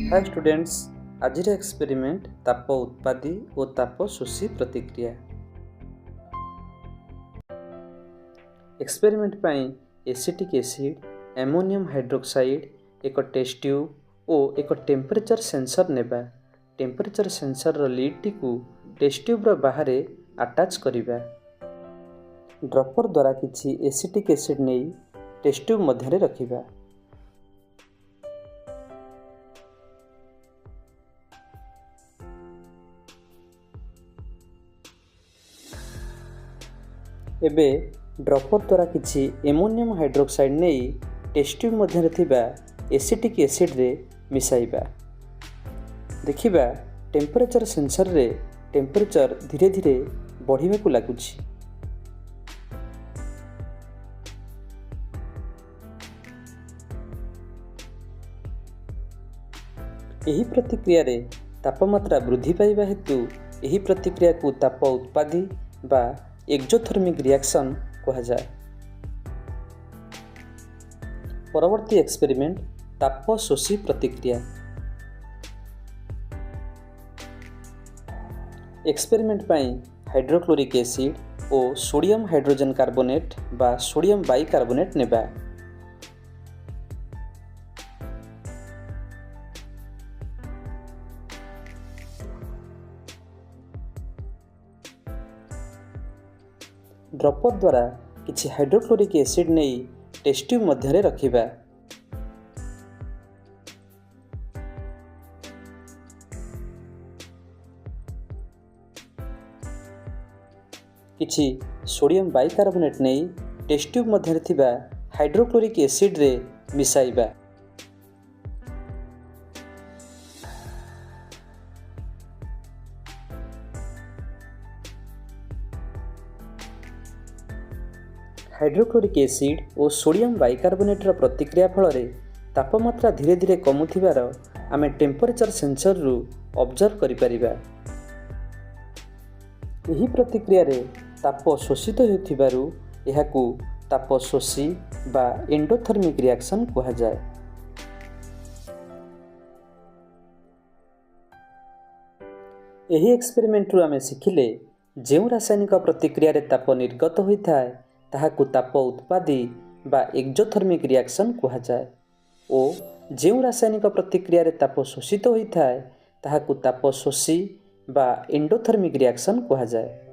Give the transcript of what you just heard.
Hi students, आज experiment ताप उत्पादी और ताप शोषी प्रतिक्रिया। एक्सपेरिमेंट पाई एसिटिक एसिड, एमोनियम हाइड्रोक्साइड एक टेस्ट ट्यूब और एक टेम्परेचर सेंसर नेबा। टेम्परेचर सेंसर लीड टी टेस्ट ट्यूब बाहर अटैच करिबा। ड्रपर द्वारा किछि एसिटिक एसिड नहीं टेस्ट ट्यूब मध्य रखिबा। एबे ड्रपर द्वारा किछि एमोनियम हाइड्रोक्साइड नहीं टेस्ट ट्यूब मध्य थिबा एसिटिक एसिड रे मिसाइबा। देखिबा टेम्परेचर सेंसर रे टेम्परेचर धीरे धीरे बढ़िबा को लागुछि। एही प्रतिक्रिया रे तापमात्रा वृद्धि पाइबा हेतु एही प्रतिक्रिया को ताप उत्पादी बा एक्जोथर्मिक रिएक्शन कहा जाए। परवर्ती एक्सपेरिमेंट ताप शोषी प्रतिक्रिया। एक्सपेरिमेंट पाई हाइड्रोक्लोरिक एसिड और सोडियम हाइड्रोजन कार्बोनेट बा सोडियम बाइकार्बोनेट नेबा। ड्रपर द्वारा किछि हाइड्रोक्लोरिक एसिड नहीं टेस्ट ट्यूब मध्य रखिबा। किछि सोडियम बाइकार्बोनेट नहीं टेस्ट ट्यूब मध्य थिबा हाइड्रोक्लोरिक एसिड रे मिसाइबा। हाइड्रोक्लोरिक एसिड और सोडियम बाइकार्बोनेट प्रतिक्रिया फल तापमात्रा धीरे धीरे कमुथिबार आमे टेम्परेचर सेंसर रु ऑब्जर्व करि परिबा। एही प्रतिक्रिया रे ताप शोषित हेउथिबारु एहाकू ताप शोषी बा एंडोथर्मिक रिएक्शन कहा जाए। एही एक्सपेरिमेंट रु आमे सिखिले जेउ रासायनिक प्रतिक्रिया रे ताप निर्गत होइथाय ताहाकू ताप उत्पादी बा एक्जोथर्मिक रिएक्शन कहा जाए और जेउ रासायनिक प्रतिक्रिया रे ताप शोषित होइथाय ताहाकू ताप शोषी बा एंडोथर्मिक रिएक्शन कहा जाए।